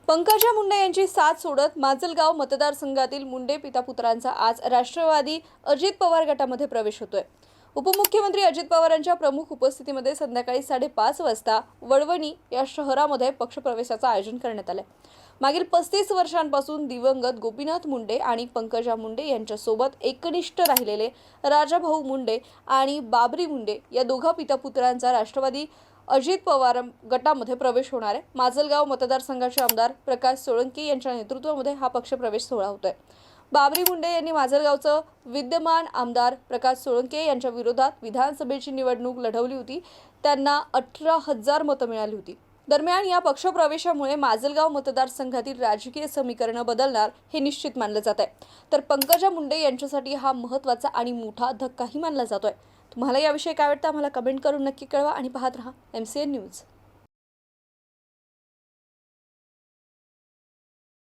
पंकजा मुंडे यांची साथ सोडत माजलगाव मतदारसंघातील मुंडे पितापुत्रांचा आज राष्ट्रवादी अजित पवार गटामध्ये प्रवेश होतोय। उपमुख्यमंत्री अजित पवारांच्या प्रमुख उपस्थितीमध्ये संध्याकाळी 5:30 वाजता वडवणी या शहरामध्ये पक्षप्रवेशाचं आयोजन करण्यात आले। मागील 35 वर्षांपासून दिवंगत गोपीनाथ मुंडे आणि पंकजा मुंडे यांच्यासोबत एकनिष्ठ राहिलेले राजाभाऊ मुंडे आणि बाबरी मुंडे या दोघा पितापुत्रांचा राष्ट्रवादी अजित पवार गटामध्ये प्रवेश होणार आहे। माजलगाव मतदारसंघाचे आमदार प्रकाश सोळंके यांच्या नेतृत्वामध्ये हा पक्षप्रवेश सोहळा होतोय। बाबरी मुंडे यांनी माजलगावचं विद्यमान आमदार प्रकाश सोळंके यांच्या विरोधात विधानसभेची निवडणूक लढवली होती। त्यांना 18,000 मतं मिळाली होती। दरम्यान या पक्षप्रवेशामुळे माजलगाव मतदारसंघातील राजकीय समीकरण बदलणार हे निश्चित मानलं जात आहे। तर पंकजा मुंडे यांच्यासाठी हा महत्त्वाचा आणि मोठा धक्काही मानला जातोय। तुम्हाला याविषयी काय वाटतं आम्हाला कमेंट करून नक्की कळवा आणि पाहत रहा MCN न्यूज।